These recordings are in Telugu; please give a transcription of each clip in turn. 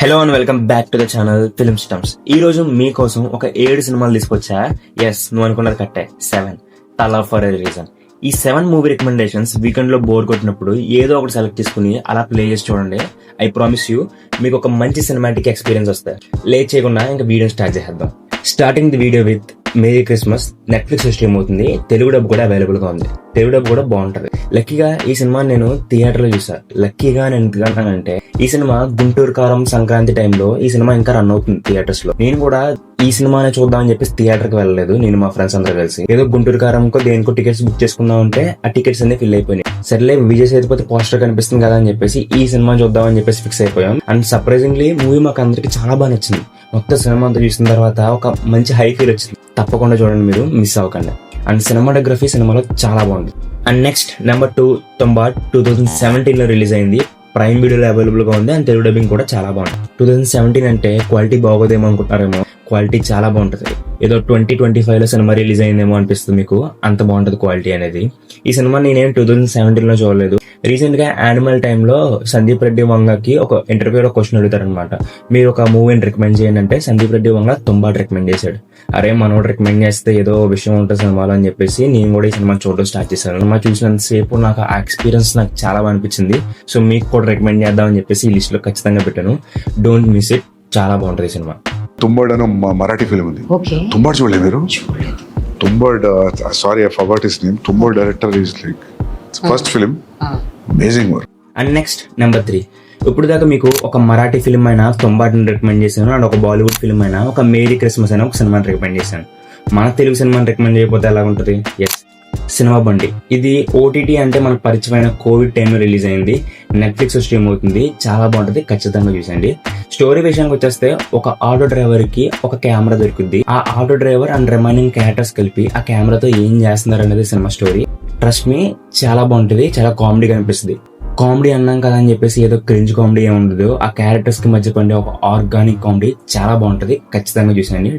Hello and welcome back to the channel film స్టమ్స్. ఈ రోజు మీకోసం ఒక 7 సినిమాలు తీసుకొచ్చా. ఎస్, నువ్వు అనుకున్నది కట్టే, 7 తలా ఫర్ ఎ రీజన్. ఈ 7 మూవీ రికమెండేషన్స్ వీకెండ్ లో బోర్ కొట్టినప్పుడు ఏదో ఒకటి సెలెక్ట్ చేసుకుని అలా ప్లే చేసి చూడండి. ఐ ప్రామిస్ యూ మీకు ఒక మంచి సినిమాటిక్ ఎక్స్పీరియన్స్ వస్తాయి. లేట్ చేయకుండా ఇంకా వీడియో స్టార్ట్ చేద్దాం. Starting the video with merry Christmas. Netflix stream అవుతుంది. తెలుగు డబ్బు కూడా అవైలబుల్ గా ఉంది. తెలుగు డబ్బు కూడా బాగుంటది. లక్కీగా ఈ సినిమా నేను థియేటర్ లో చూసా. లక్కీగా నేను ఎందుకంటానంటే ఈ సినిమా గుంటూరు కారం సంక్రాంతి టైంలో ఈ సినిమా ఇంకా రన్ అవుతుంది థియేటర్స్ లో. నేను కూడా ఈ సినిమానే చూద్దామని చెప్పేసి థియేటర్ కి వెళ్ళలేదు. నేను మా ఫ్రెండ్స్ అందరూ కలిసి ఏదో గుంటూరు కారంకో దేనికో టికెట్స్ బుక్ చేసుకుందాం అంటే ఆ టికెట్స్ అన్ని ఫిల్ అయిపోయినాయి. సర్లే విజయ్ సేతుపతి పోస్టర్ కనిపిస్తుంది కదా అని చెప్పేసి ఈ సినిమా చూద్దామని చెప్పేసి ఫిక్స్ అయిపోయాం. అండ్ సర్ప్రైజింగ్లీ మూవీ మాకు అందరికి చాలా బాగా నచ్చింది. మొత్తం సినిమా అంతా చూసిన తర్వాత ఒక మంచి హై ఫీల్ వచ్చింది. తప్పకుండా చూడండి, మీరు మిస్ అవ్వకండి. అండ్ సినిమాటోగ్రఫీ సినిమాలో చాలా బాగుంది. అండ్ నెక్స్ట్ నెంబర్ 2 తొంబాట్ 2017 లో రిలీజ్ అయింది. ప్రైమ్ వీడియోలో అవైలబుల్ గా ఉంది. అండ్ తెలుగు డబ్బింగ్ కూడా చాలా బాగుంది. 2017 అంటే క్వాలిటీ బాగోదేమో అనుకుంటారేమో, క్వాలిటీ చాలా బాగుంటది. ఏదో 2025 లో సినిమా రిలీజ్ అయిందేమో అనిపిస్తుంది మీకు, అంత బాగుంటది క్వాలిటీ అనేది. ఈ సినిమా నేనేం 2017 లో చూడలేదు. రీసెంట్ గా యానిమల్ టైమ్ లో సందీప్ రెడ్డి వంగకి ఒక ఇంటర్వ్యూలో క్వశ్చన్ అడుగుతారనమాట, మీరు ఒక మూవీని రికమెండ్ చేయండి అంటే సందీప్ రెడ్డి వంగ తొంబాట్ రికమెండ్ చేశాడు. అరే మనోడు రికమెండ్ చేస్తే ఏదో విషయం ఉంటుంది సినిమాలో అని చెప్పేసి నేను కూడా ఈ సినిమా చూడడం స్టార్ట్ చేశాను. సినిమా చూసినంతసేపు నాకు ఆ ఎక్స్పీరియన్స్ నాకు చాలా బాగా అనిపించింది. సో మీకు కూడా రికమెండ్ చేద్దామని చెప్పేసి ఈ లిస్ట్ లో ఖచ్చితంగా పెట్టాను. డోంట్ మిస్ ఇట్, చాలా బాగుంటది సినిమా. తుంబాడ్ అని మరాఠీ ఫిల్మ్ ఉంది. తుంబాడ్ చూడలేదు మీరు? Tumbbad, sorry I forgot his name. Tumbbad director is like first film, amazing work. And next number 3. ఇప్పుడు దాకా మీకు ఒక మరాఠీ ఫిల్మ్ అయినా తొంబాటిని రికమెండ్ చేశాను. అండ్ ఒక బాలీవుడ్ ఫిల్మ్ అయినా ఒక మేరీ క్రిస్మస్ అయినా ఒక సినిమాని రికమెండ్ చేశాను. మన తెలుగు సినిమాని రికమెండ్ చేయకపోతే ఎలా ఉంటుంది? ఎస్, సినిమా బండి. ఇది ఓటీటీ అంటే మనకు పరిచయమైన కోవిడ్ టైంలో రిలీజ్ అయింది. నెట్ఫ్లిక్స్ స్ట్రీమ్ అవుతుంది. చాలా బాగుంటది, ఖచ్చితంగా చూసండి. స్టోరీ విషయానికి వచ్చేస్తే ఒక ఆటో డ్రైవర్ కి ఒక కెమెరా దొరుకుద్ది. ఆ auto driver and remaining characters కలిపి ఆ కెమెరాతో ఏం చేస్తున్నారు అనేది సినిమా స్టోరీ. ట్రస్ట్ మీ, చాలా బాగుంటది, చాలా కామెడీగా అనిపిస్తుంది. కామెడీ అన్నాం కదా అని చెప్పేసి ఏదో క్రింజ్ కామెడీ ఏమి ఉండదు. ఆ క్యారెక్టర్స్ కి మధ్య పండే ఒక ఆర్గానిక్ కామెడీ చాలా బాగుంటది, ఖచ్చితంగా చూసేయండి.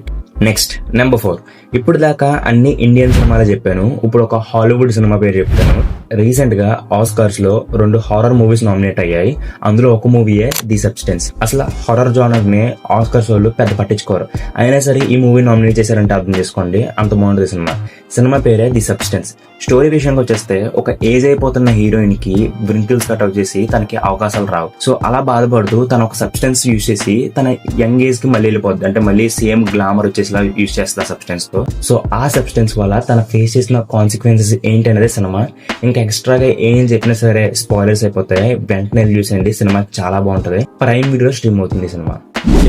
Next number 4. ఇప్పుడు దాకా అన్ని ఇండియన్ సినిమాలు చెప్పాను. ఇప్పుడు ఒక హాలీవుడ్ సినిమా పేరు చెప్తాను. రీసెంట్ గా ఆస్కార్స్ లో 2 హారర్ మూవీస్ నామినేట్ అయ్యాయి. అందులో ఒక మూవీయే ది సబ్స్టెన్స్. అసలు హారర్ జానర్ ని ఆస్కార్స్ వాళ్ళు పెద్ద పట్టించుకోరు. అయినా సరే ఈ మూవీ నామినేట్ చేశారంటే అర్థం చేసుకోండి, అంత బాగుంటుంది సినిమా. సినిమా పేరే ది సబ్స్టెన్స్. స్టోరీ విషయానికి వచ్చేస్తే ఒక ఏజ్ అయిపోతున్న హీరోయిన్ కి వ్రింకిల్స్ కట్ అవుట్ చేసి తనకి అవకాశాలు రావు. సో అలా బాధపడుతూ తన ఒక సబ్స్టెన్స్ యూజ్ చేసి తన యంగ్ ఏజ్ కి మళ్ళీ వెళ్ళిపోద్ది. అంటే మళ్ళీ సేమ్ గ్లామర్ వచ్చేసిలా యూజ్ చేస్తుంది ఆ సబ్స్టెన్స్ తో. సో ఆ సబ్స్టెన్స్ వల్ల తన ఫేస్ చేసిన కాన్సిక్వెన్సెస్ ఏంటి అనేది సినిమా. ఇంకా ఎక్స్ట్రాగా ఏం చెప్పినా సరే స్పాయిలర్స్ అయిపోతాయి, వెంటనే చూసేయండి. సినిమా చాలా బాగుంటది. ప్రైమ్ వీడియో స్ట్రీమ్ అవుతుంది సినిమా.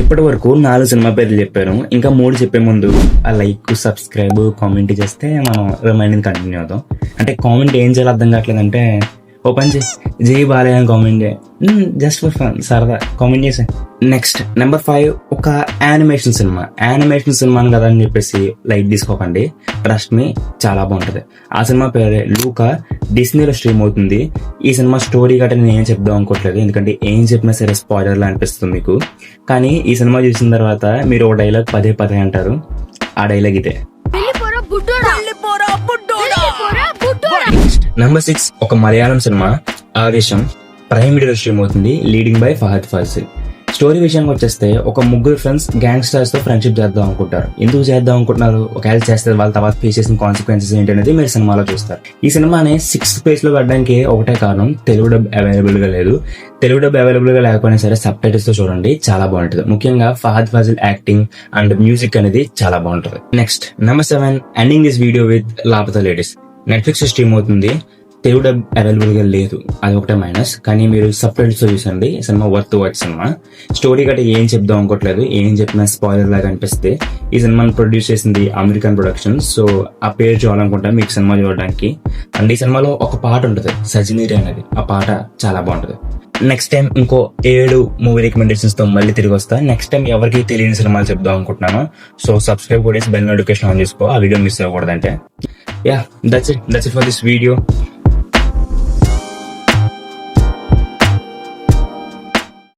ఇప్పటి వరకు 4 సినిమా పేర్లు చెప్పాను. ఇంకా 3 చెప్పే ముందు ఆ లైక్, సబ్స్క్రైబ్, కామెంట్ చేస్తే మనం రిమైండింగ్ కంటిన్యూ అవుతాం. అంటే కామెంట్ ఏం చేయాలి అర్థం కావట్లేదంటే ఓ పని జై బాలయ్య అని కామెంట్ చేయ, జస్ట్ ఫర్ ఫన్, సరదా కామెంట్ చేసే. Next number 5. ఒక యానిమేషన్ సినిమా. యానిమేషన్ సినిమాని కదా అని చెప్పేసి లైట్ తీసుకోకండి. ట్రస్ట్ మీ, చాలా బాగుంటది. ఆ సినిమా పేరే లూకా. డిస్నీలో స్ట్రీమ్ అవుతుంది. ఈ సినిమా స్టోరీ గట్రా నేను ఏం చెప్దాం అనుకోవట్లేదు, ఎందుకంటే ఏం చెప్పినా సరే స్పాయిలర్ లా అనిపిస్తుంది మీకు. కానీ ఈ సినిమా చూసిన తర్వాత మీరు ఒక డైలాగ్ పదే అంటారు. ఆ డైలాగ్ ఇదే. నెంబర్ 6. ఒక మలయాళం సినిమా ఆవేశం. ప్రైమ్ వీడియో స్ట్రీమ్ అవుతుంది. Leading by Fahadh Faasil. Story విషయానికి వచ్చేస్తే ఒక 3 ఫ్రెండ్స్ గ్యాంగ్స్టర్స్ తో ఫ్రెండ్షిప్ చేద్దాం అనుకుంటారు. ఎందుకు చేద్దాం అనుకుంటున్నారు? ఒకవేళ చేస్తే వాళ్ళ తర్వాత ఫేస్ చేసిన కాన్సిక్వెన్సెస్ ఏంటి అనేది మీరు సినిమాలో చూస్తారు. ఈ సినిమాని 6th ప్లేస్ లో పెట్టడానికి ఒకటే కారణం, తెలుగు డబ్ అవైలబుల్ గా లేదు. తెలుగు డబ్ అవైలబుల్ గా లేకపోయినా సరే సబ్ టైటిల్స్ తో చూడండి, చాలా బాగుంటుంది. ముఖ్యంగా Fahadh Faasil acting and music అనేది చాలా బాగుంటుంది. Next number 7. Ending this video with Laapataa Ladies. Netflix stream అవుతుంది. తెలుగు డబ్ అవైలబుల్ గా లేదు, అది ఒకటే మైనస్. కానీ మీరు సబ్ టైటిల్స్ తో చూసండి, cinema worth watch cinema. Story గట్రా ఏం చెప్దాం అనుకోవట్లేదు, ఏం చెప్పినా స్పాయిలర్ లాగా అనిపిస్తే. ఈ సినిమాని ప్రొడ్యూస్ చేసింది అమెరికన్ ప్రొడక్షన్. సో ఆ పేరు చూడాలనుకుంటా మీకు సినిమా చూడడానికి. అండ్ ఈ సినిమాలో ఒక పాట ఉంటుంది, సజినీరి అనేది. ఆ పాట చాలా బాగుంటుంది. నెక్స్ట్ టైం ఇంకో 7 మూవీ రికమెండేషన్స్ తో మళ్ళీ తిరిగి వస్తా. నెక్స్ట్ టైం ఎవరికి తెలియని సినిమాలు చెప్దాం అనుకుంటున్నాను. సో సబ్స్క్రైబ్ కూడా బెల్ నోటిఫికేషన్ ఆన్ చేసుకో, ఆ వీడియో మిస్ అవ్వకూడదంటే. Yeah, that's it for this video.